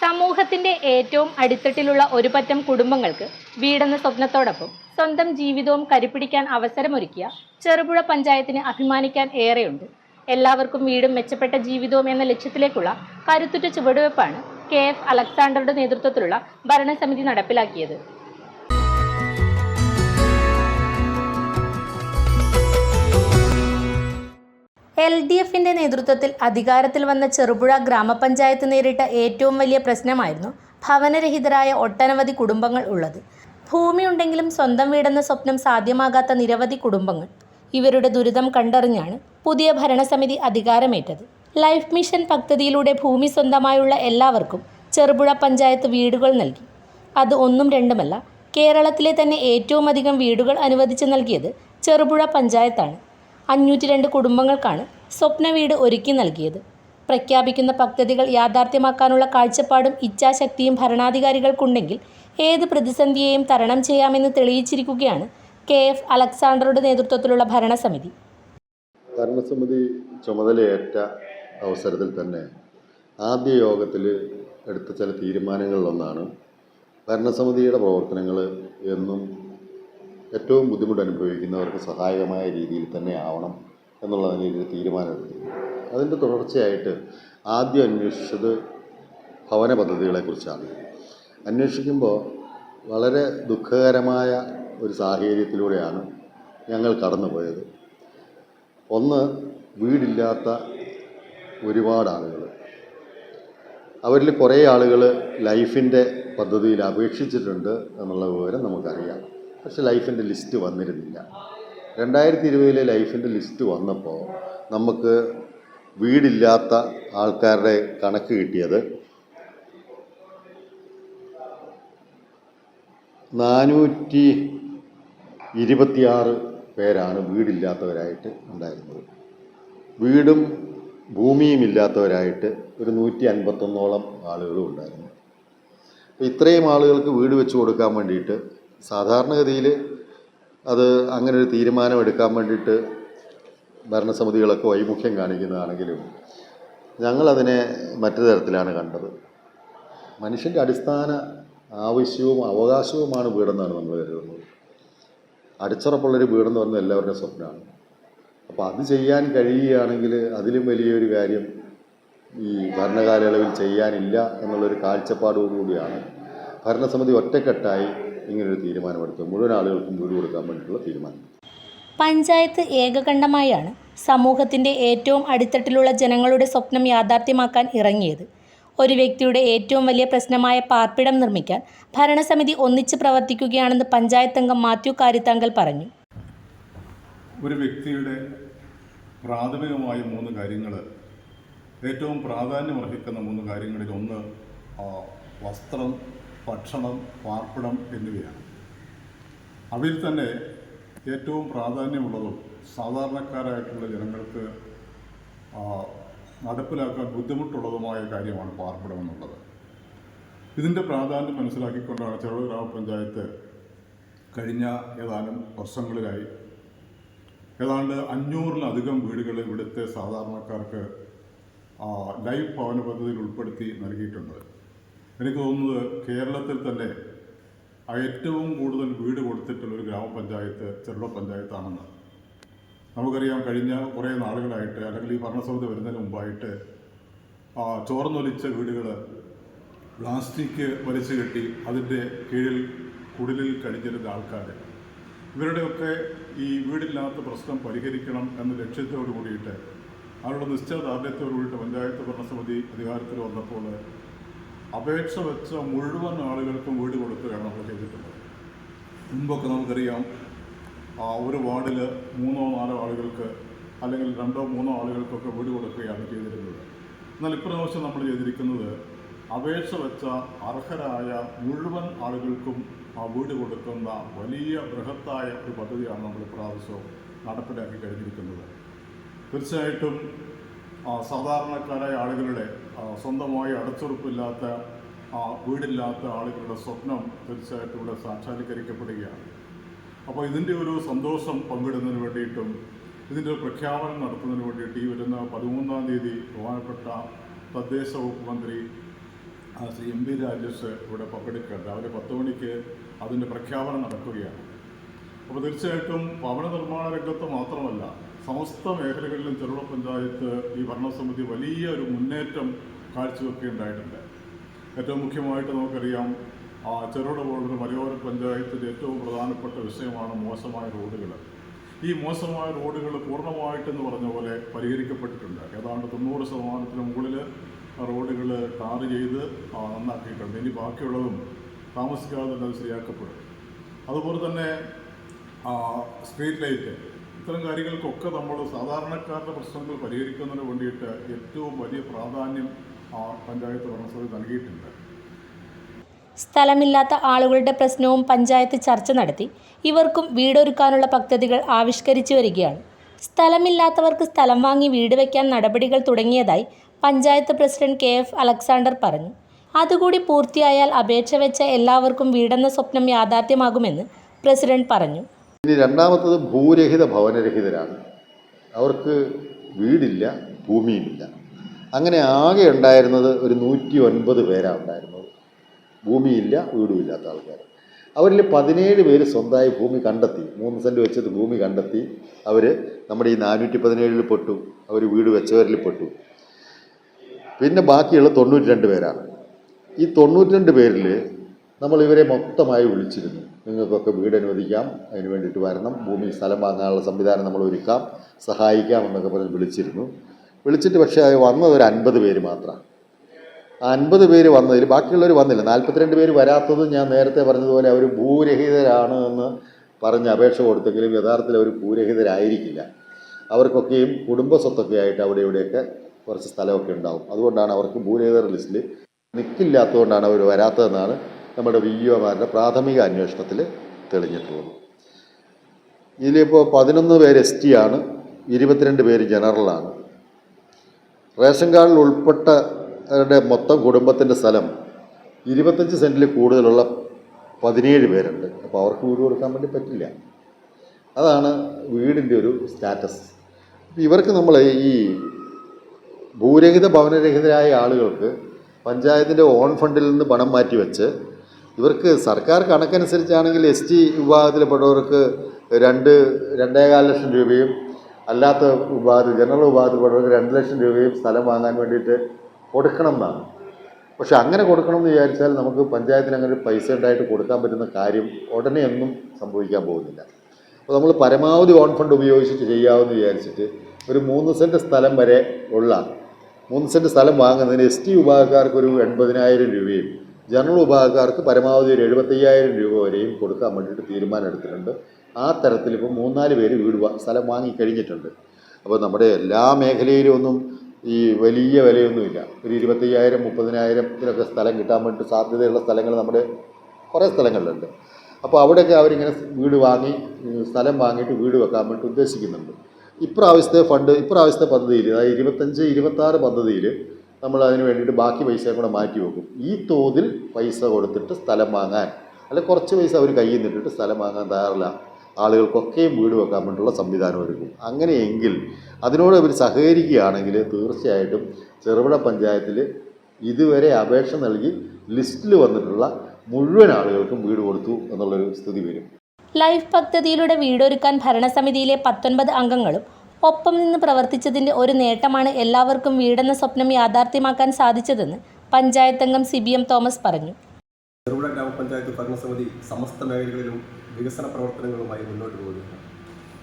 സമൂഹത്തിന്റെ ഏറ്റവും അടിത്തട്ടിലുള്ള ഒരു പറ്റം കുടുംബങ്ങൾക്ക് വീടെന്ന സ്വപ്നത്തോടൊപ്പം സ്വന്തം ജീവിതവും കരുപിടിക്കാൻ അവസരമൊരുക്കിയ ചെറുപുഴ പഞ്ചായത്തിന് അഭിമാനിക്കാൻ ഏറെയുണ്ട്. എല്ലാവർക്കും വീടും മെച്ചപ്പെട്ട ജീവിതവും എന്ന ലക്ഷ്യത്തിലേക്കുള്ള കരുത്തുറ്റ ചുവടുവെപ്പാണ് KF അലക്സാണ്ടറുടെ നേതൃത്വത്തിലുള്ള ഭരണസമിതി നടപ്പിലാക്കിയത്. LDFിന്റെ നേതൃത്വത്തിൽ അധികാരത്തിൽ വന്ന ചെറുപുഴ ഗ്രാമപഞ്ചായത്ത് നേരിട്ട ഏറ്റവും വലിയ പ്രശ്നമായിരുന്നു ഭവനരഹിതരായ ഒട്ടനവധി കുടുംബങ്ങൾ ഉള്ളത്. ഭൂമിയുണ്ടെങ്കിലും സ്വന്തം വീടെന്ന സ്വപ്നം സാധ്യമാകാത്ത നിരവധി കുടുംബങ്ങൾ. ഇവരുടെ ദുരിതം കണ്ടറിഞ്ഞാണ് പുതിയ ഭരണസമിതി അധികാരമേറ്റത്. ലൈഫ് മിഷൻ പദ്ധതിയിലൂടെ ഭൂമി സ്വന്തമായുള്ള എല്ലാവർക്കും ചെറുപുഴ പഞ്ചായത്ത് വീടുകൾ നൽകി. അത് ഒന്നും രണ്ടുമല്ല, കേരളത്തിലെ തന്നെ ഏറ്റവും അധികം വീടുകൾ അനുവദിച്ച് നൽകിയത് ചെറുപുഴ പഞ്ചായത്താണ്. 502 കുടുംബങ്ങൾക്കാണ് സ്വപ്ന വീട് ഒരുക്കി നൽകിയത്. പ്രഖ്യാപിക്കുന്ന പദ്ധതികൾ യാഥാർത്ഥ്യമാക്കാനുള്ള കാഴ്ചപ്പാടും ഇച്ഛാശക്തിയും ഭരണാധികാരികൾക്കുണ്ടെങ്കിൽ ഏത് പ്രതിസന്ധിയെയും തരണം ചെയ്യാമെന്ന് തെളിയിച്ചിരിക്കുകയാണ് KF അലക്സാണ്ടറുടെ നേതൃത്വത്തിലുള്ള ഭരണസമിതി. ഭരണസമിതി ചുമതലയേറ്റ അവസരത്തിൽ തന്നെ ആദ്യ യോഗത്തിൽ എടുത്ത ചില തീരുമാനങ്ങളിലൊന്നാണ് ഭരണസമിതിയുടെ പ്രവർത്തനങ്ങൾ എന്നും ഏറ്റവും ബുദ്ധിമുട്ട് അനുഭവിക്കുന്നവർക്ക് സഹായകമായ രീതിയിൽ തന്നെ ആവണം എന്നുള്ള നിലയിൽ തീരുമാനമെടുത്തു. അതിൻ്റെ തുടർച്ചയായിട്ട് ആദ്യം അന്വേഷിച്ചത് ഭവന പദ്ധതികളെക്കുറിച്ചാണ്. അന്വേഷിക്കുമ്പോൾ വളരെ ദുഃഖകരമായ ഒരു സാഹചര്യത്തിലൂടെയാണ് ഞങ്ങൾ കടന്നുപോയത്. ഒന്ന്, വീടില്ലാത്ത ഒരുപാട് ആളുകൾ. അവരിൽ കുറേ ആളുകൾ ലൈഫിൻ്റെ പദ്ധതിയിൽ അപേക്ഷിച്ചിട്ടുണ്ട് എന്നുള്ള വിവരം നമുക്കറിയാം. പക്ഷെ ലൈഫിൻ്റെ ലിസ്റ്റ് വന്നിരുന്നില്ല. 2020 ലൈഫിൻ്റെ ലിസ്റ്റ് വന്നപ്പോൾ നമുക്ക് വീടില്ലാത്ത ആൾക്കാരുടെ കണക്ക് കിട്ടിയത് 426 പേരാണ് വീടില്ലാത്തവരായിട്ട് ഉണ്ടായിരുന്നത്. വീടും ഭൂമിയും ഇല്ലാത്തവരായിട്ട് ഒരു 151ഓളം ആളുകളും ഉണ്ടായിരുന്നു. അപ്പോൾ ഇത്രയും ആളുകൾക്ക് വീട് വെച്ച് കൊടുക്കാൻ വേണ്ടിയിട്ട് സാധാരണഗതിയിൽ അത് അങ്ങനെ ഒരു തീരുമാനമെടുക്കാൻ വേണ്ടിയിട്ട് ഭരണസമിതികളൊക്കെ വൈമുഖ്യം കാണിക്കുന്നതാണെങ്കിലും ഞങ്ങളതിനെ മറ്റു തരത്തിലാണ് കണ്ടത്. മനുഷ്യൻ്റെ അടിസ്ഥാന ആവശ്യവും അവകാശവുമാണ് വീടെന്നാണ് നമ്മൾ കരുതുന്നത്. അടിച്ചുറപ്പുള്ളൊരു വീടെന്ന് പറഞ്ഞാൽ എല്ലാവരുടെയും സ്വപ്നമാണ്. അപ്പോൾ അത് ചെയ്യാൻ കഴിയുകയാണെങ്കിൽ അതിലും വലിയൊരു കാര്യം ഈ ഭരണകാലയളവിൽ ചെയ്യാനില്ല എന്നുള്ളൊരു കാഴ്ചപ്പാടോടുകൂടിയാണ് ഭരണസമിതി ഒറ്റക്കെട്ടായി ഇങ്ങനൊരു തീരുമാനമെടുത്തത്. മുഴുവൻ ആളുകൾക്കും വീട് കൊടുക്കാൻ വേണ്ടിയിട്ടുള്ള തീരുമാനം. പഞ്ചായത്ത് ഏകകണ്ഠമായാണ് സമൂഹത്തിൻ്റെ ഏറ്റവും അടിത്തട്ടിലുള്ള ജനങ്ങളുടെ സ്വപ്നം യാഥാർത്ഥ്യമാക്കാൻ ഇറങ്ങിയത്. ഒരു വ്യക്തിയുടെ ഏറ്റവും വലിയ പ്രശ്നമായ പാർപ്പിടം നിർമ്മിക്കാൻ ഭരണസമിതി ഒന്നിച്ച് പ്രവർത്തിക്കുകയാണെന്ന് പഞ്ചായത്ത് അംഗം മാത്യു കാരിത്താങ്കൽ പറഞ്ഞു. ഒരു വ്യക്തിയുടെ പ്രാഥമികമായ 3 കാര്യങ്ങൾ, ഏറ്റവും പ്രാധാന്യമർഹിക്കുന്ന 3 കാര്യങ്ങളിൽ ഒന്ന് വസ്ത്രം, ഭക്ഷണം, പാർപ്പിടം എന്നിവയാണ്. അവയിൽ തന്നെ ഏറ്റവും പ്രാധാന്യമുള്ളതും സാധാരണക്കാരായിട്ടുള്ള ജനങ്ങൾക്ക് നടപ്പിലാക്കാൻ ബുദ്ധിമുട്ടുള്ളതുമായ കാര്യമാണ് പാർപ്പിടം എന്നുള്ളത്. ഇതിൻ്റെ പ്രാധാന്യം മനസ്സിലാക്കിക്കൊണ്ടാണ് ചെറുപുഴ ഗ്രാമപഞ്ചായത്ത് കഴിഞ്ഞ ഏതാനും വർഷങ്ങളിലായി ഏതാണ്ട് 500-ലധികം വീടുകൾ ഇവിടുത്തെ സാധാരണക്കാർക്ക് ലൈഫ് ഭവന പദ്ധതിയിൽ ഉൾപ്പെടുത്തി നൽകിയിട്ടുണ്ട്. എനിക്ക് തോന്നുന്നത് കേരളത്തിൽ തന്നെ ഏറ്റവും കൂടുതൽ വീട് കൊടുത്തിട്ടുള്ളൊരു ഗ്രാമപഞ്ചായത്ത് ചെറുപുഴ പഞ്ചായത്താണെന്ന്. നമുക്കറിയാം, കഴിഞ്ഞ കുറേ നാളുകളായിട്ട് അല്ലെങ്കിൽ ഈ ഭരണസമിതി വരുന്നതിന് മുമ്പായിട്ട് ചോർന്നൊലിച്ച വീടുകൾ പ്ലാസ്റ്റിക് വലിച്ചു കെട്ടി അതിൻ്റെ കീഴിൽ കുടിലിൽ കഴിഞ്ഞിരുന്ന ആൾക്കാർ, ഇവരുടെയൊക്കെ ഈ വീടില്ലാത്ത പ്രശ്നം പരിഹരിക്കണം എന്ന ലക്ഷ്യത്തോടു കൂടിയിട്ട് അവരുടെ നിശ്ചയദാർഢ്യത്തോടു കൂടിയിട്ട് പഞ്ചായത്ത് ഭരണസമിതി അധികാരത്തിൽ വന്നപ്പോൾ അപേക്ഷ വെച്ച മുഴുവൻ ആളുകൾക്കും വീട് കൊടുക്കുകയാണ് നമ്മൾ ചെയ്തിട്ടുള്ളത്. മുമ്പൊക്കെ നമുക്കറിയാം, ഒരു വാർഡിൽ 3-4 ആളുകൾക്ക് അല്ലെങ്കിൽ 2-3 ആളുകൾക്കൊക്കെ വീട് കൊടുക്കുകയാണ് ചെയ്തിരുന്നത്. എന്നാൽ ഇപ്രാവശ്യം നമ്മൾ ചെയ്തിരിക്കുന്നത് അപേക്ഷ വെച്ച അർഹരായ മുഴുവൻ ആളുകൾക്കും വീട് കൊടുക്കുന്ന വലിയ ബൃഹത്തായ ഒരു പദ്ധതിയാണ് നമ്മൾ ഇപ്രാവശ്യം നടപ്പിലാക്കി കഴിഞ്ഞിരിക്കുന്നത്. തീർച്ചയായിട്ടും സാധാരണക്കാരായ ആളുകളുടെ സ്വന്തമായി അടച്ചുറപ്പില്ലാത്ത വീടില്ലാത്ത ആളുകളുടെ സ്വപ്നം തീർച്ചയായിട്ടും ഇവിടെ സാക്ഷാത്കരിക്കപ്പെടുകയാണ്. അപ്പോൾ ഇതിൻ്റെ ഒരു സന്തോഷം പങ്കിടുന്നതിന് വേണ്ടിയിട്ടും ഇതിൻ്റെ ഒരു പ്രഖ്യാപനം നടത്തുന്നതിന് വേണ്ടിയിട്ട് ഈ വരുന്ന 13-ാം തീയതി ബഹുമാനപ്പെട്ട തദ്ദേശ വകുപ്പ് മന്ത്രി ശ്രീ എം പി രാജേഷ് ഇവിടെ പങ്കെടുക്കുക. രാവിലെ 10 മണിക്ക് അതിൻ്റെ പ്രഖ്യാപനം നടക്കുകയാണ്. അപ്പോൾ തീർച്ചയായിട്ടും ഭവന നിർമ്മാണ രംഗത്ത് മാത്രമല്ല, സമസ്ത മേഖലകളിലും ചെറുപുഴ പഞ്ചായത്ത് ഈ ഭരണസമിതി വലിയ ഒരു മുന്നേറ്റം കാഴ്ചവെക്കുകയുണ്ടായിട്ടുണ്ട്. ഏറ്റവും മുഖ്യമായിട്ട് നമുക്കറിയാം, ചെറുപുഴ പോലൊരു മലയോര പഞ്ചായത്തിൻ്റെ ഏറ്റവും പ്രധാനപ്പെട്ട വിഷയമാണ് മോശമായ റോഡുകൾ. ഈ മോശമായ റോഡുകൾ പൂർണ്ണമായിട്ടെന്ന് പറഞ്ഞ പോലെ പരിഹരിക്കപ്പെട്ടിട്ടുണ്ട്. ഏതാണ്ട് 90% മുകളിൽ റോഡുകൾ ടാർ ചെയ്ത് നന്നാക്കിയിട്ടുണ്ട്. ഇനി ബാക്കിയുള്ളതും താമസിക്കാതെ തന്നെ അത് ശരിയാക്കപ്പെടും. അതുപോലെ തന്നെ സ്ട്രീറ്റ് ലൈറ്റ്, ഇത്തരം കാര്യങ്ങൾക്കൊക്കെ നമ്മൾ സാധാരണക്കാരുടെ പ്രശ്നങ്ങൾ പരിഹരിക്കുന്നതിന് വേണ്ടിയിട്ട് ഏറ്റവും വലിയ പ്രാധാന്യം പഞ്ചായത്ത് ഭരണസമിതി നൽകിയിട്ടുണ്ട്. സ്ഥലമില്ലാത്ത ആളുകളുടെ പ്രശ്നവും പഞ്ചായത്ത് ചർച്ച നടത്തി ഇവർക്കും വീടൊരുക്കാനുള്ള പദ്ധതികൾ ആവിഷ്കരിച്ചു വരികയാണ്. സ്ഥലമില്ലാത്തവർക്ക് സ്ഥലം വാങ്ങി വീട് വയ്ക്കാൻ നടപടികൾ തുടങ്ങിയതായി പഞ്ചായത്ത് പ്രസിഡന്റ് KF അലക്സാണ്ടർ പറഞ്ഞു. അതുകൂടി പൂർത്തിയായാൽ അപേക്ഷ വെച്ച എല്ലാവർക്കും വീടെന്ന സ്വപ്നം യാഥാർത്ഥ്യമാകുമെന്ന് പ്രസിഡന്റ് പറഞ്ഞു. ഇനി രണ്ടാമത്തത് ഭൂരഹിത ഭവനരഹിതരാണ്. അവർക്ക് വീടില്ല, ഭൂമിയുമില്ല. അങ്ങനെ ആകെ ഉണ്ടായിരുന്നത് ഒരു 109 പേരാണ് ഉണ്ടായിരുന്നത്. ഭൂമിയില്ല, വീടുമില്ലാത്ത ആൾക്കാർ. അവരിൽ 17 പേര് സ്വന്തമായി ഭൂമി കണ്ടെത്തി. 3 സെൻറ്റ് വെച്ചത് ഭൂമി കണ്ടെത്തി. അവർ നമ്മുടെ ഈ 417 പെട്ടു. അവർ വീട് വെച്ചവരിൽ പെട്ടു. പിന്നെ ബാക്കിയുള്ള 92 പേരാണ്. ഈ 92 പേരിൽ നമ്മൾ ഇവരെ മൊത്തമായി വിളിച്ചിരുന്നു. നിങ്ങൾക്കൊക്കെ വീട് അനുവദിക്കാം, അതിന് വേണ്ടിയിട്ട് വരണം, ഭൂമി സ്ഥലം വാങ്ങാനുള്ള സംവിധാനം നമ്മൾ ഒരുക്കാം, സഹായിക്കാം എന്നൊക്കെ പറഞ്ഞ് വിളിച്ചിട്ട് പക്ഷേ അത് വന്നത് ഒരു 50 പേര് മാത്രമാണ്. ആ 50 പേര് വന്നതിൽ ബാക്കിയുള്ളവർ വന്നില്ല. 42 പേര് വരാത്തത് ഞാൻ നേരത്തെ പറഞ്ഞതുപോലെ അവർ ഭൂരഹിതരാണ് എന്ന് പറഞ്ഞ് അപേക്ഷ കൊടുത്തെങ്കിലും യഥാർത്ഥത്തിൽ അവർ ഭൂരഹിതരായിരിക്കില്ല. അവർക്കൊക്കെയും കുടുംബ സ്വത്തൊക്കെ ആയിട്ട് അവിടെ ഇവിടെയൊക്കെ കുറച്ച് സ്ഥലമൊക്കെ ഉണ്ടാവും. അതുകൊണ്ടാണ് അവർക്ക് ഭൂരഹിതർ ലിസ്റ്റിൽ നിൽക്കില്ലാത്തതുകൊണ്ടാണ് അവർ വരാത്തതെന്നാണ് നമ്മുടെ VOമാരുടെ പ്രാഥമിക അന്വേഷണത്തിൽ തെളിഞ്ഞിട്ടുള്ളത്. ഇതിലിപ്പോൾ 11 പേര് ST ആണ്, 22 പേര് ജനറലാണ്. റേഷൻ കാർഡിൽ ഉൾപ്പെട്ടവരുടെ മൊത്തം കുടുംബത്തിൻ്റെ സ്ഥലം 25 സെൻറ്റിൽ കൂടുതലുള്ള 17 പേരുണ്ട്. അപ്പോൾ അവർക്ക് വീട് കൊടുക്കാൻ വേണ്ടി പറ്റില്ല. അതാണ് വീടിൻ്റെ ഒരു സ്റ്റാറ്റസ്. ഇവർക്ക് നമ്മൾ ഈ ഭൂരഹിത ഭവനരഹിതരായ ആളുകൾക്ക് പഞ്ചായത്തിൻ്റെ ഓൺ ഫണ്ടിൽ നിന്ന് പണം മാറ്റി വെച്ച് ഇവർക്ക് സർക്കാർ കണക്കനുസരിച്ചാണെങ്കിൽ ST വിഭാഗത്തിൽപ്പെട്ടവർക്ക് 2.25 ലക്ഷം രൂപയും അല്ലാത്ത വിഭാഗത്തിൽ ജനറൽ വിഭാഗത്തിൽപ്പെട്ടവർക്ക് 2 ലക്ഷം രൂപയും സ്ഥലം വാങ്ങാൻ വേണ്ടിയിട്ട് കൊടുക്കണം എന്നാണ്. പക്ഷെ അങ്ങനെ കൊടുക്കണം എന്ന് വിചാരിച്ചാൽ നമുക്ക് പഞ്ചായത്തിന് അങ്ങനെ ഒരു പൈസ ഉണ്ടായിട്ട് കൊടുക്കാൻ പറ്റുന്ന കാര്യം ഉടനെ ഒന്നും സംഭവിക്കാൻ പോകുന്നില്ല. അപ്പോൾ നമ്മൾ പരമാവധി ഓൺ ഫണ്ട് ഉപയോഗിച്ചിട്ട് ചെയ്യാമെന്ന് വിചാരിച്ചിട്ട് ഒരു 3 സെൻറ്റ് സ്ഥലം വരെ ഉള്ള 3 സെൻറ്റ് സ്ഥലം വാങ്ങുന്നതിന് ST വിഭാഗക്കാർക്ക് ഒരു 80,000 രൂപയും ജനറൽ വിഭാഗക്കാർക്ക് പരമാവധി ഒരു 75,000 രൂപ വരെയും കൊടുക്കാൻ വേണ്ടിയിട്ട് തീരുമാനം എടുത്തിട്ടുണ്ട്. ആ തരത്തിൽ ഇപ്പോൾ 3-4 പേര് സ്ഥലം വാങ്ങിക്കഴിഞ്ഞിട്ടുണ്ട്. അപ്പോൾ നമ്മുടെ എല്ലാ മേഖലയിലും ഒന്നും ഈ വലിയ വിലയൊന്നുമില്ല. ഒരു 25,000-30,000 സ്ഥലം കിട്ടാൻ വേണ്ടി സാധ്യതയുള്ള സ്ഥലങ്ങൾ നമ്മുടെ കുറേ സ്ഥലങ്ങളിലുണ്ട്. അപ്പോൾ അവിടെയൊക്കെ അവരിങ്ങനെ സ്ഥലം വാങ്ങിയിട്ട് വീട് വെക്കാൻ വേണ്ടി ഉദ്ദേശിക്കുന്നുണ്ട്. ഇപ്രാവശ്യത്തെ പദ്ധതിയിൽ, അതായത് 25-26 പദ്ധതിയിൽ നമ്മൾ അതിന് വേണ്ടിയിട്ട് ബാക്കി പൈസയും കൂടെ മാറ്റി വെക്കും. ഈ തോതിൽ പൈസ കൊടുത്തിട്ട് സ്ഥലം വാങ്ങാൻ, അല്ലെങ്കിൽ കുറച്ച് പൈസ അവർ കയ്യിൽ നിന്നിട്ട് സ്ഥലം വാങ്ങാൻ തയ്യാറില്ല ആളുകൾക്കൊക്കെയും വീട് വെക്കാൻ വേണ്ടിയുള്ള സംവിധാനം ഒരുക്കും. അങ്ങനെയെങ്കിൽ അതിനോട് അവർ സഹകരിക്കുകയാണെങ്കിൽ തീർച്ചയായിട്ടും ചെറുപുഴ പഞ്ചായത്തിൽ ഇതുവരെ അപേക്ഷ നൽകി ലിസ്റ്റിൽ വന്നിട്ടുള്ള മുഴുവൻ ആളുകൾക്കും വീട് കൊടുത്തു എന്നുള്ളൊരു സ്ഥിതി വരും. ലൈഫ് പദ്ധതിയിലൂടെ വീടൊരുക്കാൻ ഭരണസമിതിയിലെ 19 അംഗങ്ങളും ഒപ്പം നിന്ന് പ്രവർത്തിച്ചതിൻ്റെ ഒരു നേട്ടമാണ് എല്ലാവർക്കും വീടെന്ന സ്വപ്നം യാഥാർത്ഥ്യമാക്കാൻ സാധിച്ചതെന്ന് പഞ്ചായത്ത് അംഗം CBM തോമസ് പറഞ്ഞു. ചെറുപുഴ ഗ്രാമപഞ്ചായത്ത് ഭരണസമിതി സമസ്ത മേഖലകളിലും വികസന പ്രവർത്തനങ്ങളുമായി മുന്നോട്ട് പോകുകയാണ്.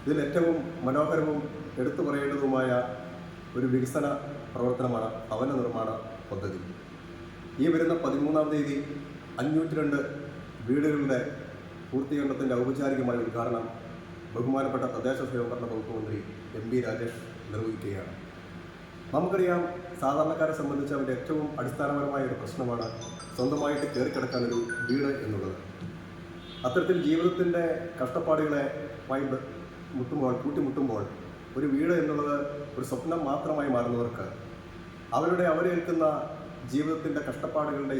ഇതിൽ ഏറ്റവും മനോഹരവും എടുത്തു പറയേണ്ടതുമായ ഒരു വികസന പ്രവർത്തനമാണ് ഭവന നിർമ്മാണ പദ്ധതി. ഈ വരുന്ന 13-ാം തീയതി 502 വീടുകളുടെ പൂർത്തീകരണത്തിൻ്റെ ഔപചാരികമായ ഉദ്ഘാടനം ബഹുമാനപ്പെട്ട തദ്ദേശ സ്വയംഭരണ വകുപ്പ് മന്ത്രി MP രാജേഷ് നിർവഹിക്കുകയാണ്. നമുക്കറിയാം, സാധാരണക്കാരെ സംബന്ധിച്ച് അവരുടെ ഏറ്റവും അടിസ്ഥാനപരമായ ഒരു പ്രശ്നമാണ് സ്വന്തമായിട്ട് കയറിക്കിടക്കാനൊരു വീട് എന്നുള്ളത്. അത്തരത്തിൽ ജീവിതത്തിൻ്റെ കഷ്ടപ്പാടുകളെ കൂട്ടിമുട്ടുമ്പോൾ ഒരു വീട് എന്നുള്ളത് ഒരു സ്വപ്നം മാത്രമായി മാറുന്നവർക്ക് അവരേൽക്കുന്ന ജീവിതത്തിൻ്റെ കഷ്ടപ്പാടുകളുടെ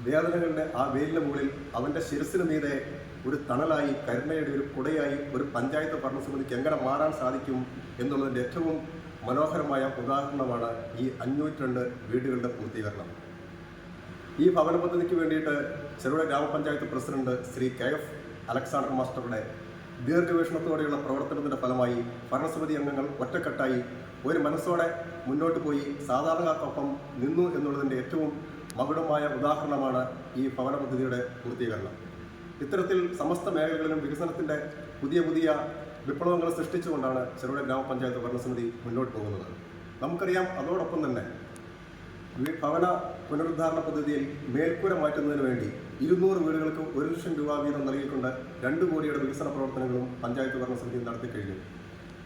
വേദനകളുടെ ആ വെയിലിന് മുകളിൽ അവൻ്റെ ശിരസിന് മീതെ ഒരു തണലായി, കരുണയുടെ ഒരു കുടയായി ഒരു പഞ്ചായത്ത് ഭരണസമിതിക്ക് എങ്ങനെ മാറാൻ സാധിക്കും എന്നുള്ളതിൻ്റെ ഏറ്റവും മനോഹരമായ ഉദാഹരണമാണ് ഈ 502 വീടുകളുടെ പൂർത്തീകരണം. ഈ ഭവന പദ്ധതിക്ക് വേണ്ടിയിട്ട് ചെറുപുഴ ഗ്രാമപഞ്ചായത്ത് പ്രസിഡന്റ് ശ്രീ KF അലക്സാണ്ടർ മാസ്റ്ററുടെ ദീർഘവീക്ഷണത്തോടെയുള്ള പ്രവർത്തനത്തിൻ്റെ ഫലമായി ഭരണസമിതി അംഗങ്ങൾ ഒറ്റക്കെട്ടായി ഒരു മനസ്സോടെ മുന്നോട്ട് പോയി സാധാരണക്കാർക്കൊപ്പം നിന്നു എന്നുള്ളതിൻ്റെ ഏറ്റവും മകുടമായ ഉദാഹരണമാണ് ഈ ഭവന പദ്ധതിയുടെ പൂർത്തീകരണം. ഇത്തരത്തിൽ സമസ്ത മേഖലകളിലും വികസനത്തിൻ്റെ പുതിയ വിപ്ലവങ്ങൾ സൃഷ്ടിച്ചുകൊണ്ടാണ് ചെറുപുഴ ഗ്രാമപഞ്ചായത്ത് ഭരണസമിതി മുന്നോട്ട് പോകുന്നത്. നമുക്കറിയാം, അതോടൊപ്പം തന്നെ ഭവന പുനരുദ്ധാരണ പദ്ധതിയിൽ മേൽക്കൂര മാറ്റുന്നതിന് വേണ്ടി 200 വീടുകൾക്ക് 1 ലക്ഷം രൂപ വീതം നൽകിക്കൊണ്ട് 2 കോടിയുടെ വികസന പ്രവർത്തനങ്ങളും പഞ്ചായത്ത് ഭരണസമിതി നടത്തിക്കഴിഞ്ഞു.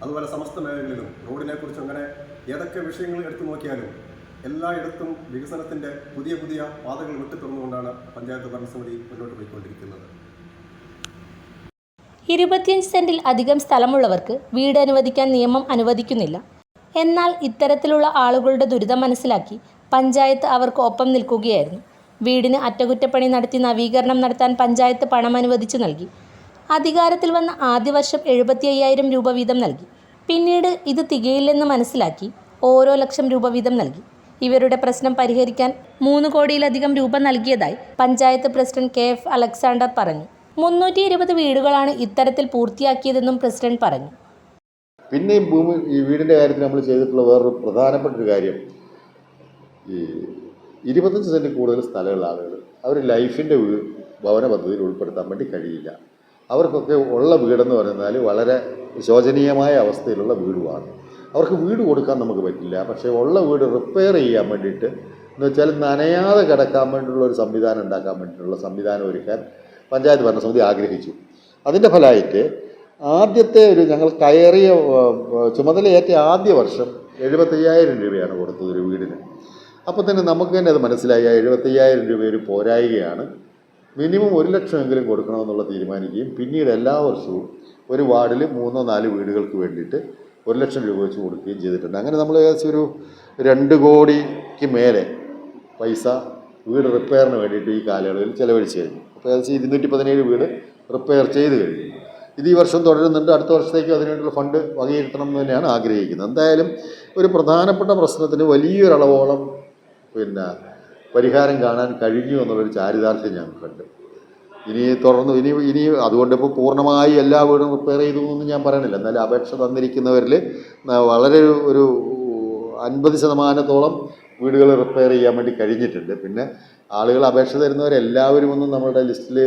അതുപോലെ സമസ്ത മേഖലകളിലും റോഡിനെക്കുറിച്ച് അങ്ങനെ ഏതൊക്കെ വിഷയങ്ങൾ എടുത്തു നോക്കിയാലും എല്ലായിടത്തും വികസനത്തിൻ്റെ പുതിയ പാതകൾ വിട്ടുതുറന്നുകൊണ്ടാണ് പഞ്ചായത്ത് ഭരണസമിതി മുന്നോട്ട് പോയിക്കൊണ്ടിരിക്കുന്നത്. 25 സെന്റിൽ അധികം സ്ഥലമുള്ളവർക്ക് വീട് അനുവദിക്കാൻ നിയമം അനുവദിക്കുന്നില്ല. എന്നാൽ ഇത്തരത്തിലുള്ള ആളുകളുടെ ദുരിതം മനസ്സിലാക്കി പഞ്ചായത്ത് അവർക്ക് ഒപ്പം നിൽക്കുകയായിരുന്നു. വീടിന് അറ്റകുറ്റപ്പണി നടത്തി നവീകരണം നടത്താൻ പഞ്ചായത്ത് പണം അനുവദിച്ചു നൽകി. അധികാരത്തിൽ വന്ന ആദ്യ വർഷം 75,000 രൂപ വീതം നൽകി. പിന്നീട് ഇത് തികയില്ലെന്ന് മനസ്സിലാക്കി ഓരോ ലക്ഷം രൂപ വീതം നൽകി. ഇവരുടെ പ്രശ്നം പരിഹരിക്കാൻ 3 കോടിയിലധികം രൂപ നൽകിയതായി പഞ്ചായത്ത് പ്രസിഡന്റ് KF അലക്സാണ്ടർ പറഞ്ഞു. 320 വീടുകളാണ് ഇത്തരത്തിൽ പൂർത്തിയാക്കിയതെന്നും പ്രസിഡന്റ് പറഞ്ഞു. പിന്നെ ഈ വീടിൻ്റെ കാര്യത്തിൽ നമ്മൾ ചെയ്തിട്ടുള്ള വേറൊരു പ്രധാനപ്പെട്ട ഒരു കാര്യം, ഈ 25 സെൻറ്റ് കൂടുതൽ സ്ഥലമുള്ള ആളുകൾ അവർ ലൈഫിൻ്റെ ഭവന പദ്ധതിയിൽ ഉൾപ്പെടുത്താൻ വേണ്ടി കഴിയില്ല. അവർക്കൊക്കെ ഉള്ള വീടെന്ന് പറയുന്നത് വളരെ ശോചനീയമായ അവസ്ഥയിലുള്ള വീടുമാണ്. അവർക്ക് വീട് കൊടുക്കാൻ നമുക്ക് പറ്റില്ല. പക്ഷേ ഉള്ള വീട് റിപ്പയർ ചെയ്യാൻ വേണ്ടിയിട്ട്, എന്ന് വെച്ചാൽ നനയാതെ കിടക്കാൻ വേണ്ടിയിട്ടുള്ള ഒരു സംവിധാനം ഉണ്ടാക്കാൻ വേണ്ടിയിട്ടുള്ള സംവിധാനം ഒരുക്കാൻ പഞ്ചായത്ത് ഭരണസമിതി ആഗ്രഹിച്ചു. അതിൻ്റെ ഫലമായിട്ട് ആദ്യത്തെ ഞങ്ങൾ കയറിയ ചുമതലയേറ്റ ആദ്യ വർഷം 75,000 രൂപയാണ് കൊടുത്തത് ഒരു വീടിന്. അപ്പോൾ തന്നെ നമുക്ക് തന്നെ അത് മനസ്സിലായി 75,000 രൂപ ഒരു പോരായികയാണ്, മിനിമം 1 ലക്ഷമെങ്കിലും കൊടുക്കണമെന്നുള്ള തീരുമാനിക്കുകയും പിന്നീട് എല്ലാ വർഷവും ഒരു വാർഡിൽ 3-4 വീടുകൾക്ക് വേണ്ടിയിട്ട് 1 ലക്ഷം രൂപ വെച്ച് കൊടുക്കുകയും ചെയ്തിട്ടുണ്ട്. അങ്ങനെ നമ്മൾ ഏകദേശം ഒരു 2 കോടിക്ക് മേലെ പൈസ വീട് റിപ്പയറിന് വേണ്ടിയിട്ട് ഈ കാലയളവിൽ ചിലവഴിച്ച് കഴിഞ്ഞു. അപ്പോൾ ഏകദേശം 217 വീട് റിപ്പയർ ചെയ്ത് കഴിഞ്ഞു. ഇത് ഈ വർഷം തുടരുന്നുണ്ട്. അടുത്ത വർഷത്തേക്ക് അതിനുവേണ്ടിയുള്ള ഫണ്ട് വകയിരുത്തണം എന്ന് തന്നെയാണ് ആഗ്രഹിക്കുന്നത്. എന്തായാലും ഒരു പ്രധാനപ്പെട്ട പ്രശ്നത്തിന് വലിയൊരളവോളം പരിഹാരം കാണാൻ കഴിഞ്ഞു എന്നുള്ളൊരു ചാരിതാർത്ഥ്യം ഞങ്ങൾക്കുണ്ട്. ഇനി തുടർന്ന് ഇനി അതുകൊണ്ട് ഇപ്പോൾ പൂർണ്ണമായി എല്ലാ വീടും റിപ്പയർ ചെയ്തു എന്നൊന്നും ഞാൻ പറയണില്ല. എന്നാലും അപേക്ഷ തന്നിരിക്കുന്നവരിൽ വളരെ ഒരു 50% വീടുകൾ റിപ്പയർ ചെയ്യാൻ വേണ്ടി കഴിഞ്ഞിട്ടുണ്ട്. പിന്നെ ആളുകൾ അപേക്ഷ തരുന്നവരെല്ലാവരും ഒന്നും നമ്മളുടെ ലിസ്റ്റിൽ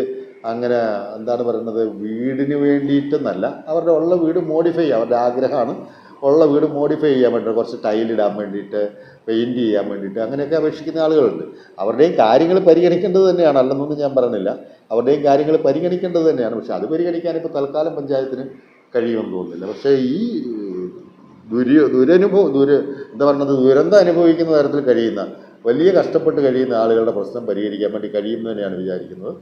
അങ്ങനെ എന്താണ് പറയുന്നത്, വീടിന് വേണ്ടിയിട്ടെന്നല്ല, അവരുടെ ഉള്ള വീട് മോഡിഫൈ ചെയ്യുക, അവരുടെ ആഗ്രഹമാണ് ഉള്ള വീട് മോഡിഫൈ ചെയ്യാൻ വേണ്ടിയിട്ട്, കുറച്ച് ടൈലിടാൻ വേണ്ടിയിട്ട്, പെയിൻറ്റ് ചെയ്യാൻ വേണ്ടിയിട്ട് അങ്ങനെയൊക്കെ അപേക്ഷിക്കുന്ന ആളുകളുണ്ട്. അവരുടെയും കാര്യങ്ങൾ പരിഗണിക്കേണ്ടത് തന്നെയാണ്, അല്ലെന്നൊന്നും ഞാൻ പറയുന്നില്ല. അവരുടെയും കാര്യങ്ങൾ പരിഗണിക്കേണ്ടത് തന്നെയാണ്. പക്ഷേ അത് പരിഗണിക്കാൻ ഇപ്പോൾ തൽക്കാലം പഞ്ചായത്തിന് കഴിയുമെന്ന് തോന്നുന്നില്ല. പക്ഷേ ഈ ദുരന്തം അനുഭവിക്കുന്ന തരത്തിൽ കഴിയുന്ന, വലിയ കഷ്ടപ്പെട്ട് കഴിയുന്ന ആളുകളുടെ പ്രശ്നം പരിഹരിക്കാൻ വേണ്ടി കഴിയുമെന്ന് തന്നെയാണ് വിചാരിക്കുന്നത്.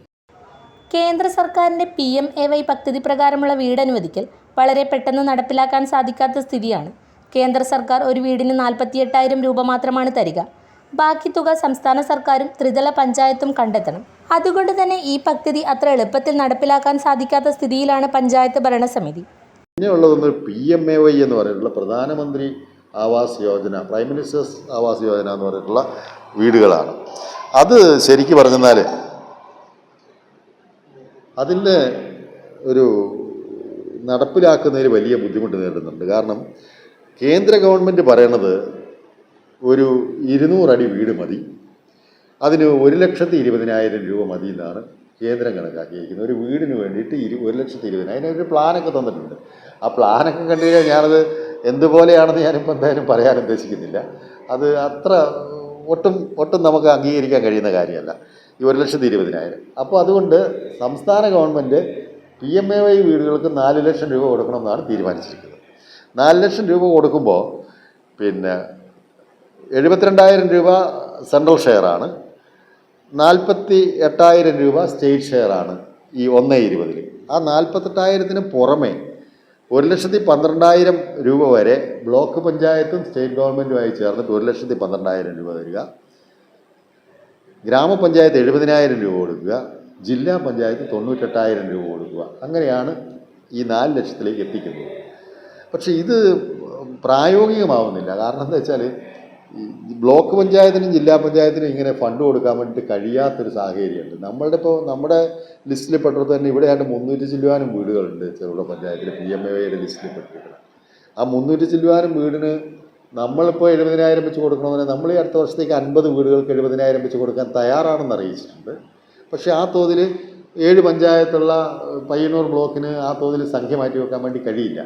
കേന്ദ്ര സർക്കാരിൻ്റെ PMAY പദ്ധതി പ്രകാരമുള്ള വീടനുവദിക്കൽ വളരെ പെട്ടെന്ന് നടപ്പിലാക്കാൻ സാധിക്കാത്ത സ്ഥിതിയാണ്. കേന്ദ്ര സർക്കാർ ഒരു വീടിന് 48,000 രൂപ മാത്രമാണ് തരിക. ബാക്കി തുക സംസ്ഥാന സർക്കാരും ത്രിതല പഞ്ചായത്തും കണ്ടെത്തണം. അതുകൊണ്ട് തന്നെ ഈ പദ്ധതി അത്ര എളുപ്പത്തിൽ നടപ്പിലാക്കാൻ സാധിക്കാത്ത സ്ഥിതിയിലാണ് പഞ്ചായത്ത് ഭരണസമിതി. പിന്നെയുള്ളതൊന്ന് PMAY എന്ന് പറഞ്ഞിട്ടുള്ള പ്രധാനമന്ത്രി ആവാസ് യോജന, പ്രൈം മിനിസ്റ്റേഴ്സ് ആവാസ് യോജന എന്ന് പറഞ്ഞിട്ടുള്ള വീടുകളാണ്. അത് ശരിക്കും പറഞ്ഞാൽ അതിൻ്റെ ഒരു നടപ്പിലാക്കുന്നതിൽ വലിയ ബുദ്ധിമുട്ട് നേരിടുന്നുണ്ട്. കാരണം കേന്ദ്ര ഗവൺമെൻറ് പറയണത് ഒരു 200 അടി വീട് മതി, അതിന് 1,20,000 രൂപ മതി എന്നാണ് കേന്ദ്രം കണക്കാക്കിയിരിക്കുന്നത്. ഒരു വീടിന് വേണ്ടിയിട്ട് 1,20,000. അതിനൊരു പ്ലാനൊക്കെ തന്നിട്ടുണ്ട്. ആ പ്ലാനൊക്കെ കണ്ടു കഴിഞ്ഞാൽ ഞാനത് എന്തുപോലെയാണെന്ന് ഞാനിപ്പോൾ എന്തായാലും പറയാൻ ഉദ്ദേശിക്കുന്നില്ല. അത് അത്ര ഒട്ടും നമുക്ക് അംഗീകരിക്കാൻ കഴിയുന്ന കാര്യമല്ല ഈ 1,20,000. അപ്പോൾ അതുകൊണ്ട് സംസ്ഥാന ഗവൺമെൻറ് PMAY വീടുകൾക്ക് 4 ലക്ഷം രൂപ കൊടുക്കണമെന്നാണ് തീരുമാനിച്ചിരിക്കുന്നത്. 4 ലക്ഷം രൂപ കൊടുക്കുമ്പോൾ 72,000 രൂപ സെൻട്രൽ ഷെയറാണ്, 48,000 രൂപ സ്റ്റേറ്റ് ഷെയറാണ് ഈ 1/20. ആ 48,000-ന് പുറമെ 1,12,000 രൂപ വരെ ബ്ലോക്ക് പഞ്ചായത്തും സ്റ്റേറ്റ് ഗവൺമെൻറ്റുമായി ചേർന്നിട്ട് 1,12,000 രൂപ തരിക, ഗ്രാമപഞ്ചായത്ത് 70,000 രൂപ കൊടുക്കുക, ജില്ലാ പഞ്ചായത്ത് 98,000 രൂപ കൊടുക്കുക. അങ്ങനെയാണ് ഈ 4 ലക്ഷത്തിലേക്ക് എത്തിക്കുന്നത്. പക്ഷേ ഇത് പ്രായോഗികമാവുന്നില്ല. കാരണം എന്താ വെച്ചാൽ ഈ ബ്ലോക്ക് പഞ്ചായത്തിനും ജില്ലാ പഞ്ചായത്തിനും ഇങ്ങനെ ഫണ്ട് കൊടുക്കാൻ വേണ്ടിയിട്ട് കഴിയാത്തൊരു സാഹചര്യമുണ്ട്. നമ്മുടെ ലിസ്റ്റിൽ പെട്ടത് തന്നെ ഇവിടെയായിട്ട് 300 ചില്ലുവാനും വീടുകളുണ്ട് ചെറുപുഴ പഞ്ചായത്തിൽ PMAയുടെ ലിസ്റ്റിൽ പെട്ടിരിക്കുന്നത്. ആ 300 ചില്ലുവാനും വീടിന് നമ്മളിപ്പോൾ 70,000 വെച്ച് കൊടുക്കണമെന്ന് നമ്മൾ ഈ അടുത്ത വർഷത്തേക്ക് 50 വീടുകൾക്ക് 70,000 വെച്ച് കൊടുക്കാൻ തയ്യാറാണെന്ന് അറിയിച്ചിട്ടുണ്ട്. പക്ഷേ ആ തോതിൽ 7 പഞ്ചായത്തുള്ള പയ്യന്നൂർ ബ്ലോക്കിന് ആ തോതിൽ സംഖ്യ മാറ്റി വെക്കാൻ വേണ്ടി കഴിയില്ല.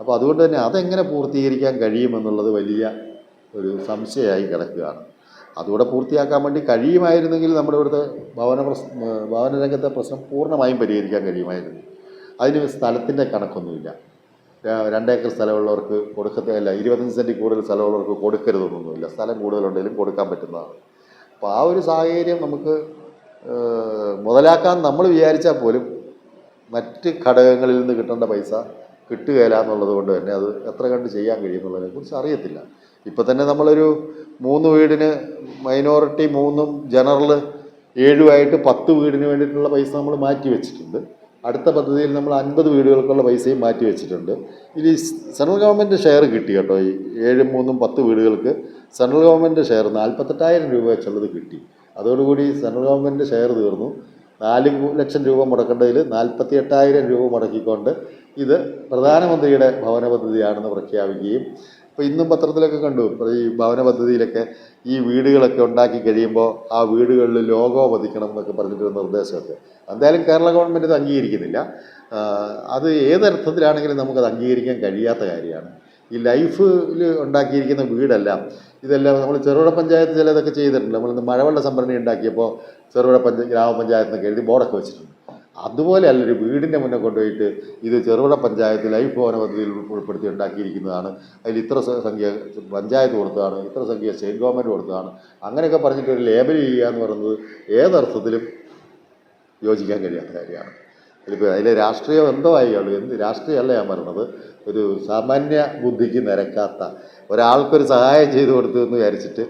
അപ്പോൾ അതുകൊണ്ട് തന്നെ അതെങ്ങനെ പൂർത്തീകരിക്കാൻ കഴിയുമെന്നുള്ളത് വലിയ ഒരു സംശയമായി കിടക്കുകയാണ്. അതുകൂടെ പൂർത്തിയാക്കാൻ വേണ്ടി കഴിയുമായിരുന്നെങ്കിൽ നമ്മുടെ ഇവിടുത്തെ ഭവന രംഗത്തെ പ്രശ്നം പൂർണ്ണമായും പരിഹരിക്കാൻ കഴിയുമായിരുന്നു. അതിന് സ്ഥലത്തിൻ്റെ കണക്കൊന്നുമില്ല. 2 ഏക്കർ സ്ഥലമുള്ളവർക്ക് കൊടുക്കത്തില്ല, 25 സെൻറ്റിൽ കൂടുതൽ സ്ഥലമുള്ളവർക്ക് കൊടുക്കരുതെന്നൊന്നുമില്ല. സ്ഥലം കൂടുതലുണ്ടെങ്കിലും കൊടുക്കാൻ പറ്റുന്നതാണ്. അപ്പോൾ ആ ഒരു സാഹചര്യം നമുക്ക് മുതലാക്കാൻ നമ്മൾ വിചാരിച്ചാൽ പോലും മറ്റ് ഘടകങ്ങളിൽ നിന്ന് കിട്ടേണ്ട പൈസ കിട്ടുകയില്ല എന്നുള്ളത് കൊണ്ട് തന്നെ അത് എത്ര കണ്ട് ചെയ്യാൻ കഴിയുമെന്നുള്ളതിനെക്കുറിച്ച് അറിയത്തില്ല. ഇപ്പം തന്നെ നമ്മളൊരു 3 വീടിന് മൈനോറിറ്റി 3ഉം ജനറൽ 7ഉമായിട്ട് 10 വീടിന് വേണ്ടിയിട്ടുള്ള പൈസ നമ്മൾ മാറ്റി വെച്ചിട്ടുണ്ട്. അടുത്ത പദ്ധതിയിൽ നമ്മൾ 50 വീടുകൾക്കുള്ള പൈസയും മാറ്റി വെച്ചിട്ടുണ്ട്. ഇനി സെൻട്രൽ ഗവൺമെൻറ് ഷെയർ കിട്ടി കേട്ടോ. ഈ 7ഉം 3ഉം 10 വീടുകൾക്ക് സെൻട്രൽ ഗവൺമെൻറ് ഷെയർ 48,000 രൂപ വെച്ചുള്ളത് കിട്ടി. അതോടുകൂടി സെൻട്രൽ ഗവൺമെൻറ് ഷെയർ തീർന്നു. 4 ലക്ഷം രൂപ മുടക്കേണ്ടതിൽ 48,000 രൂപ മുടക്കിക്കൊണ്ട് ഇത് പ്രധാനമന്ത്രിയുടെ ഭവന പദ്ധതിയാണെന്ന് പ്രഖ്യാപിക്കുകയും, ഇപ്പോൾ ഇന്നും പത്രത്തിലൊക്കെ കണ്ടു, ഈ ഭവന പദ്ധതിയിലൊക്കെ ഈ വീടുകളൊക്കെ ഉണ്ടാക്കി കഴിയുമ്പോൾ ആ വീടുകളിൽ ലോഗോ പതിക്കണം എന്നൊക്കെ പറഞ്ഞിട്ടൊരു നിർദ്ദേശമൊക്കെ. എന്തായാലും കേരള ഗവൺമെൻറ് ഇത് അംഗീകരിക്കുന്നില്ല. അത് ഏതർത്ഥത്തിലാണെങ്കിലും നമുക്കത് അംഗീകരിക്കാൻ കഴിയാത്ത കാര്യമാണ്. ഈ ലൈഫിൽ ഉണ്ടാക്കിയിരിക്കുന്ന വീടെല്ലാം ഇതെല്ലാം നമ്മൾ ചെറുപുഴ പഞ്ചായത്ത് ചിലതൊക്കെ ചെയ്തിട്ടുണ്ട്. നമ്മളിന്ന് മഴവെള്ള സംഭരണി ഉണ്ടാക്കിയപ്പോൾ ചെറുപുഴ ഗ്രാമപഞ്ചായത്തെന്നൊക്കെ എഴുതി ബോർഡൊക്കെ വെച്ചിട്ടുണ്ട്. അതുപോലെ അല്ലൊരു വീടിൻ്റെ മുന്നേ കൊണ്ടുപോയിട്ട് ഇത് ചെറുപുഴ പഞ്ചായത്ത് ലൈഫ് ഭവന പദ്ധതിയിൽ ഉൾപ്പെടുത്തി ഉണ്ടാക്കിയിരിക്കുന്നതാണ്, അതിൽ ഇത്ര സംഖ്യ പഞ്ചായത്ത് കൊടുത്തതാണ്, ഇത്ര സംഖ്യ സ്റ്റേറ്റ് ഗവൺമെൻറ് കൊടുത്തതാണ്, അങ്ങനെയൊക്കെ പറഞ്ഞിട്ട് ഒരു ലേബൽ ചെയ്യുക എന്ന് പറയുന്നത് ഏതർത്ഥത്തിലും യോജിക്കാൻ കഴിയാത്ത കാര്യമാണ്. ഇതിപ്പോൾ അതിലെ രാഷ്ട്രീയം എന്തോ ആയിക്കുള്ളൂ. എന്ത് രാഷ്ട്രീയമല്ല ഞാൻ പറയുന്നത്, ഒരു സാമാന്യ ബുദ്ധിക്ക് നിരക്കാത്ത ഒരാൾക്കൊരു സഹായം ചെയ്തു കൊടുത്തു എന്ന് വിചാരിച്ചിട്ട്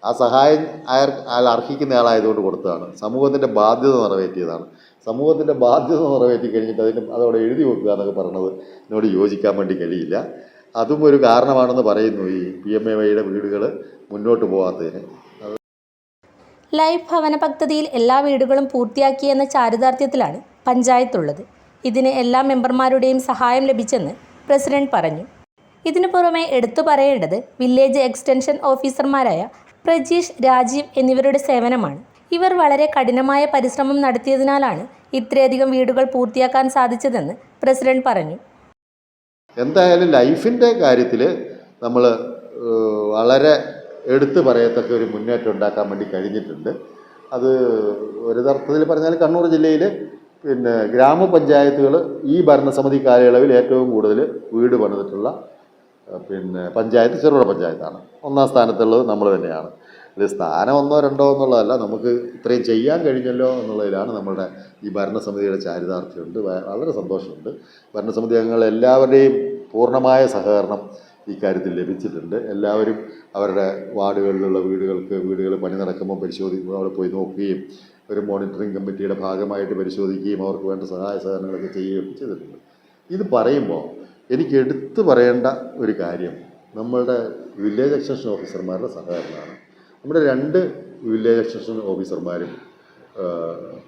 ആ സഹായം അയാൾ അർഹിക്കുന്ന ആളായതുകൊണ്ട് കൊടുത്തതാണ്. സമൂഹത്തിൻ്റെ ബാധ്യത നിറവേറ്റിയതാണ്. സമൂഹത്തിൻ്റെ ബാധ്യത നിറവേറ്റി കഴിഞ്ഞിട്ട് അതവിടെ എഴുതി വെക്കുക എന്നൊക്കെ പറയുന്നത് എന്നോട് യോജിക്കാൻ വേണ്ടി കഴിയില്ല. അതും ഒരു കാരണമാണെന്ന് പറയുന്നു ഈ PMAയുടെ വീടുകൾ മുന്നോട്ട് പോകാത്തതിന്. ലൈഫ് ഭവന പദ്ധതിയിൽ എല്ലാ വീടുകളും പൂർത്തിയാക്കിയെന്ന ചാരിതാർത്ഥ്യത്തിലാണ് പഞ്ചായത്തുള്ളത്. ഇതിന് എല്ലാ മെമ്പർമാരുടെയും സഹായം ലഭിച്ചെന്ന് പ്രസിഡന്റ് പറഞ്ഞു. ഇതിനു പുറമെ എടുത്തു പറയേണ്ടത് വില്ലേജ് എക്സ്റ്റൻഷൻ ഓഫീസർമാരായ പ്രജീഷ്, രാജീവ് എന്നിവരുടെ സേവനമാണ്. ഇവർ വളരെ കഠിനമായ പരിശ്രമം നടത്തിയതിനാലാണ് ഇത്രയധികം വീടുകൾ പൂർത്തിയാക്കാൻ സാധിച്ചതെന്ന് പ്രസിഡന്റ് പറഞ്ഞു. എന്തായാലും ലൈഫിൻ്റെ കാര്യത്തിൽ നമ്മൾ വളരെ എടുത്തു പറയത്തക്ക ഒരു മുന്നേറ്റം ഉണ്ടാക്കാൻ വേണ്ടി കഴിഞ്ഞിട്ടുണ്ട്. അത് ഒരു തരത്തിൽ പറഞ്ഞാൽ കണ്ണൂർ ജില്ലയിൽ ഗ്രാമപഞ്ചായത്തുകൾ ഈ ഭരണസമിതി കാലയളവിൽ ഏറ്റവും കൂടുതൽ വീട് പണിതിട്ടുള്ള പഞ്ചായത്ത് ചെറുപുഴ പഞ്ചായത്താണ്. 1ാം സ്ഥാനത്തുള്ളത് നമ്മൾ തന്നെയാണ്. ഇത് സ്ഥാനം 1ഓ 2ഓ എന്നുള്ളതല്ല, നമുക്ക് ഇത്രയും ചെയ്യാൻ കഴിഞ്ഞല്ലോ എന്നുള്ളതിലാണ് നമ്മളുടെ ഈ ഭരണസമിതിയുടെ ചാരിതാർത്ഥ്യമുണ്ട്. വളരെ സന്തോഷമുണ്ട്. ഭരണസമിതി അംഗങ്ങൾ എല്ലാവരുടെയും പൂർണ്ണമായ സഹകരണം ഇക്കാര്യത്തിൽ ലഭിച്ചിട്ടുണ്ട്. എല്ലാവരും അവരുടെ വാർഡുകളിലുള്ള വീടുകൾ പണി നടക്കുമ്പോൾ അവിടെ പോയി നോക്കുകയും ഒരു മോണിറ്ററിംഗ് കമ്മിറ്റിയുടെ ഭാഗമായിട്ട് പരിശോധിക്കുകയും അവർക്ക് വേണ്ട സഹായ സഹകരണങ്ങളൊക്കെ ചെയ്യുകയും ചെയ്തിട്ടുണ്ട്. ഇത് പറയുമ്പോൾ എനിക്ക് എടുത്തു പറയേണ്ട ഒരു കാര്യം നമ്മളുടെ വില്ലേജ് എക്സ്റ്റൻഷൻ ഓഫീസർമാരുടെ സഹകരണമാണ്. നമ്മുടെ 2 വില്ലേജ് എക്സ്റ്റൻഷൻ ഓഫീസർമാരും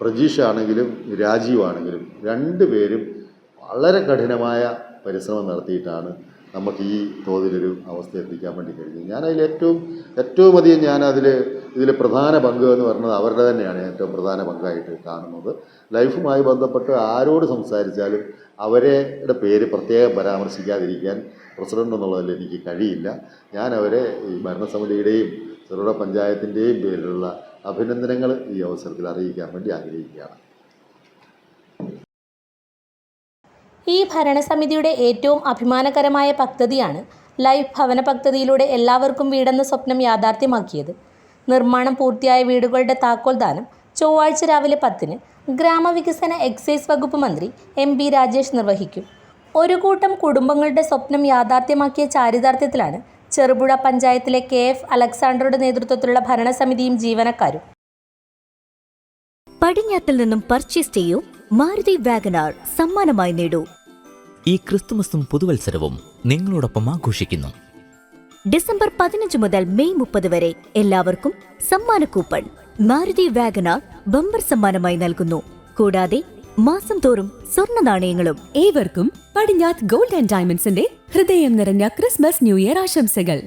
പ്രജീഷ് ആണെങ്കിലും രാജീവ് ആണെങ്കിലും 2 പേരും വളരെ കഠിനമായ പരിശ്രമം നടത്തിയിട്ടാണ് നമുക്ക് ഈ തോതിലൊരു അവസ്ഥ എത്തിക്കാൻ വേണ്ടി കഴിഞ്ഞു. ഞാനതിൽ ഏറ്റവും അധികം ഇതിൽ പ്രധാന പങ്ക് എന്ന് പറയുന്നത് അവരുടെ തന്നെയാണ് ഏറ്റവും പ്രധാന പങ്കായിട്ട് കാണുന്നത്. ലൈഫുമായി ബന്ധപ്പെട്ട് ആരോട് സംസാരിച്ചാലും അവരുടെ പേര് പ്രത്യേകം പരാമർശിക്കാതിരിക്കാൻ പ്രസിഡന്റ് എന്നുള്ളതിൽ എനിക്ക് കഴിയില്ല. ഞാൻ അവരെ ഈ ഭരണസമിതിയുടെയും ചെറുപുഴ പഞ്ചായത്തിൻ്റെയും പേരിലുള്ള അഭിനന്ദനങ്ങൾ ഈ അവസരത്തിൽ അറിയിക്കാൻ വേണ്ടി ആഗ്രഹിക്കുകയാണ്. ഈ ഭരണസമിതിയുടെ ഏറ്റവും അഭിമാനകരമായ പദ്ധതിയാണ് ലൈഫ് ഭവന പദ്ധതിയിലൂടെ എല്ലാവർക്കും വീടെന്ന സ്വപ്നം യാഥാർത്ഥ്യമാക്കിയത്. നിർമ്മാണം പൂർത്തിയായ വീടുകളുടെ താക്കോൽദാനം ചൊവ്വാഴ്ച രാവിലെ 10-ന് ഗ്രാമവികസന എക്സൈസ് വകുപ്പ് മന്ത്രി MP രാജേഷ് നിർവഹിക്കും. ഒരു കൂട്ടം കുടുംബങ്ങളുടെ സ്വപ്നം യാഥാർത്ഥ്യമാക്കിയ ചാരിതാർത്ഥ്യത്തിലാണ് ചെറുപുഴ പഞ്ചായത്തിലെ KF അലക്സാണ്ടറുടെ നേതൃത്വത്തിലുള്ള ഭരണസമിതിയും ജീവനക്കാരും. പടിഞ്ഞാത്തിൽ നിന്നും പർച്ചേസ് ചെയ്യൂ മാരുതി വാഗനാർ സമ്മാനമായി നേടൂ. ഈ ക്രിസ്തുമസും പുതുവത്സരവും നിങ്ങളോടൊപ്പം ആഘോഷിക്കുന്നു. ഡിസംബർ 15 മുതൽ മെയ് 30 വരെ എല്ലാവർക്കും സമ്മാന കൂപ്പൺ മാരുതി വാഗനാർ ബമ്പർ സമ്മാനമായി നൽകുന്നു. കൂടാതെ മാസം തോറും സ്വർണ്ണ നാണയങ്ങളും. ഏവർക്കും പടിഞ്ഞാത്ത് ഗോൾഡ് ആൻഡ് ഡയമണ്ട്സിന്റെ ഹൃദയം നിറഞ്ഞ ക്രിസ്മസ് ന്യൂ ഇയർ ആശംസകൾ.